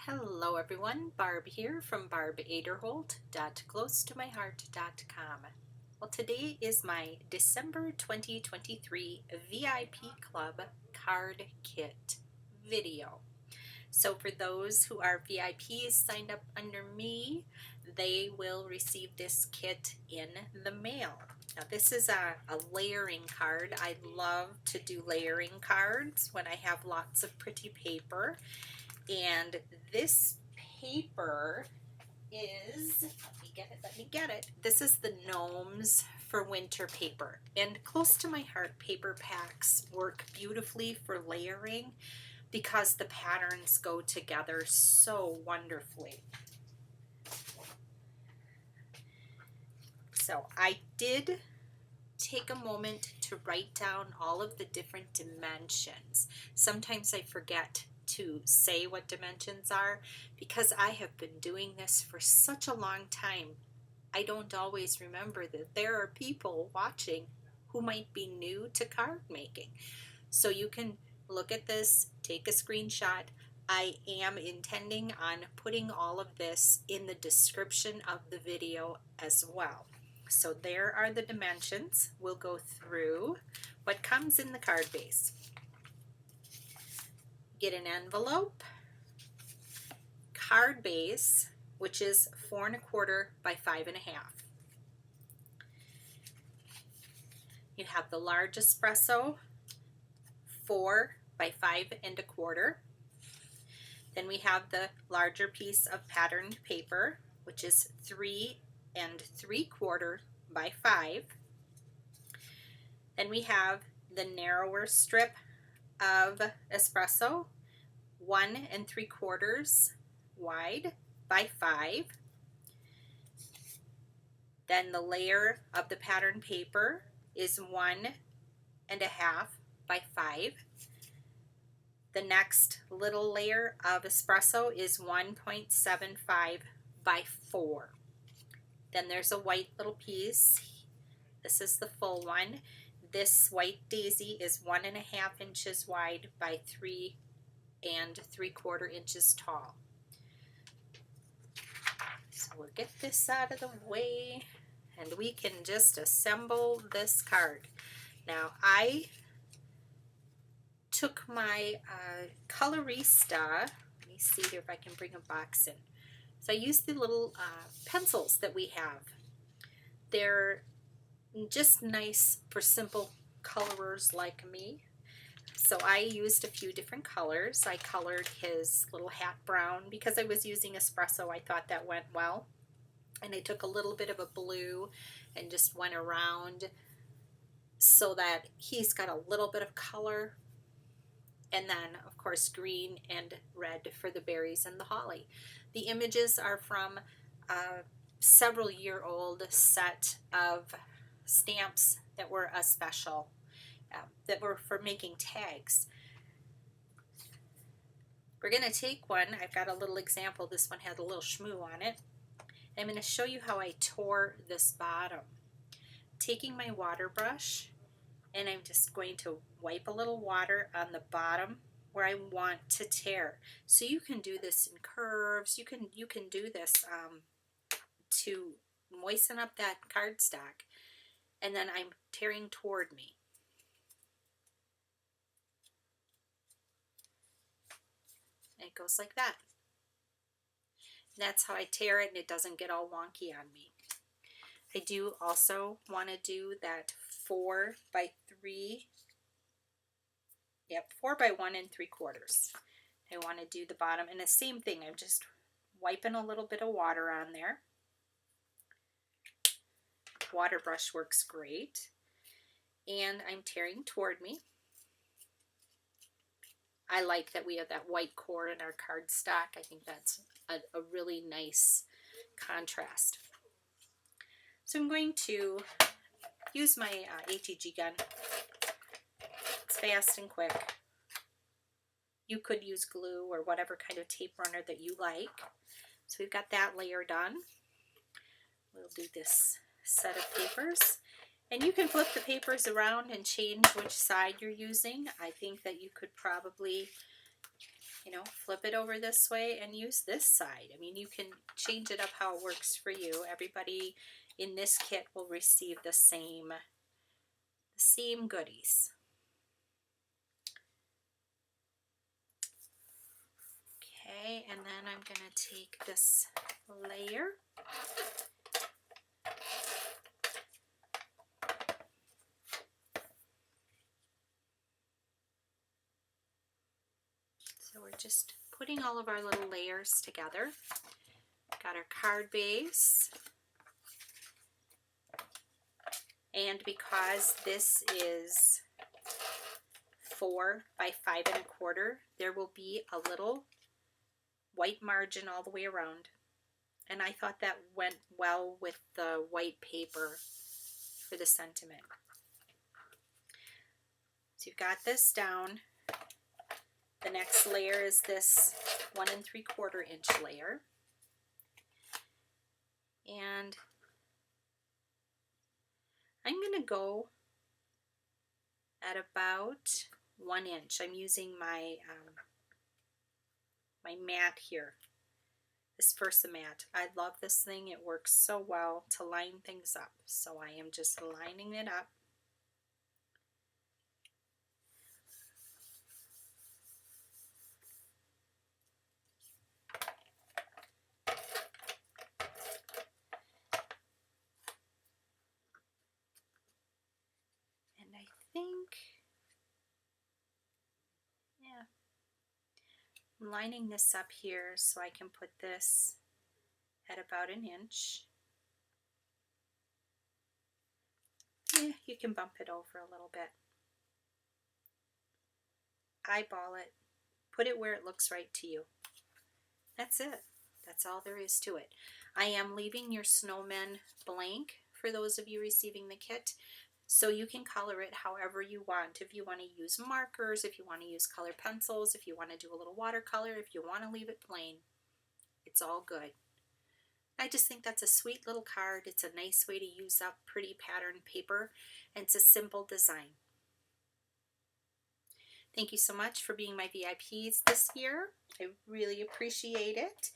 Hello everyone, Barb here from barbaderholt.closetomyheart.com. Well, today is my December 2023 VIP Club card kit video. So for those who are VIPs signed up under me, they will receive this kit in the mail. Now this is a layering card. I love to do layering cards when I have lots of pretty paper. And this paper is, let me get it. This is the Gnomes for Winter paper. And Close to My Heart paper packs work beautifully for layering because the patterns go together so wonderfully. So I did take a moment to write down all of the different dimensions. Sometimes I forget to say what dimensions are because I have been doing this for such a long time. I don't always remember that there are people watching who might be new to card making. So you can look at this, take a screenshot. I am intending on putting all of this in the description of the video as well. So there are the dimensions. We'll go through what comes in the card base. Get an envelope, card base, which is 4 1/4 by 5 1/2. You have the large espresso, 4 by 5 1/4. Then we have the larger piece of patterned paper, which is 3 3/4 by 5. Then we have the narrower strip of espresso, 1 3/4 wide by 5. Then the layer of the pattern paper is 1 1/2 by 5. The next little layer of espresso is 1.75 by 4. Then there's a white little piece. This is the full one. This white daisy is 1 1/2 inches wide by 3 3/4 inches tall. So we'll get this out of the way and we can just assemble this card. Now I took my Colorista, let me see here if I can bring a box in. So I used the little pencils that we have. They're just nice for simple colorers like me. So I used a few different colors. I colored his little hat brown because I was using espresso. I thought that went well. And I took a little bit of a blue and just went around so that he's got a little bit of color. And then, of course, green and red for the berries and the holly. The images are from a several-year-old set of stamps that were a special, that were for making tags. We're going to take one. I've got a little example. This one had a little shmoo on it. I'm going to show you how I tore this bottom. Taking my water brush, and I'm just going to wipe a little water on the bottom where I want to tear. So you can do this in curves. You can do this to moisten up that cardstock. And then I'm tearing toward me. And it goes like that. And that's how I tear it, and it doesn't get all wonky on me. I do also want to do that 4 by 3. Yep, 4 by 1 3/4. I want to do the bottom, and the same thing. I'm just wiping a little bit of water on there. Waterbrush works great. And I'm tearing toward me. I like that we have that white core in our cardstock. I think that's a really nice contrast. So I'm going to use my ATG gun. It's fast and quick. You could use glue or whatever kind of tape runner that you like. So we've got that layer done. We'll do this set of papers. And you can flip the papers around and change which side you're using. I think that you could probably you know, flip it over this way and use this side. I mean, you can change it up how it works for you. Everybody in this kit will receive the same goodies. Okay, and then I'm going to take this layer. So we're just putting all of our little layers together. Got our card base. And because this is 4 by 5 1/4, there will be a little white margin all the way around. And I thought that went well with the white paper for the sentiment. So you've got this down. The next layer is this 1 3/4 inch layer. And I'm going to go at about 1 inch. I'm using my my mat here, this Versafine. I love this thing. It works so well to line things up. So I am just lining it up. And I think, yeah, I'm lining this up here so I can put this at about 1 inch. Yeah, you can bump it over a little bit. Eyeball it. Put it where it looks right to you. That's it. That's all there is to it. I am leaving your snowmen blank for those of you receiving the kit, so you can color it however you want. If you want to use markers, if you want to use color pencils, if you want to do a little watercolor, if you want to leave it plain, it's all good. I just think that's a sweet little card. It's a nice way to use up pretty pattern paper, and it's a simple design. Thank you so much for being my VIPs this year. I really appreciate it.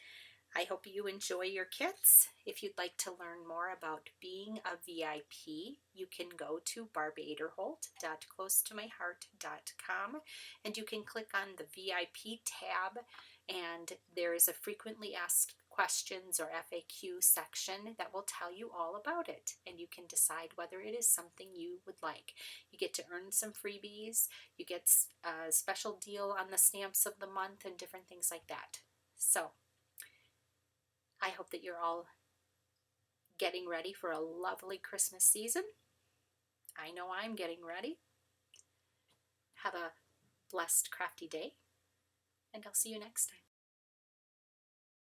I hope you enjoy your kits. If you'd like to learn more about being a VIP, you can go to barbaderholt.closetomyheart.com and you can click on the VIP tab, and there is a frequently asked questions or FAQ section that will tell you all about it, and you can decide whether it is something you would like. You get to earn some freebies, you get a special deal on the stamps of the month and different things like that. So I hope that you're all getting ready for a lovely Christmas season. I know I'm getting ready. Have a blessed crafty day, and I'll see you next time.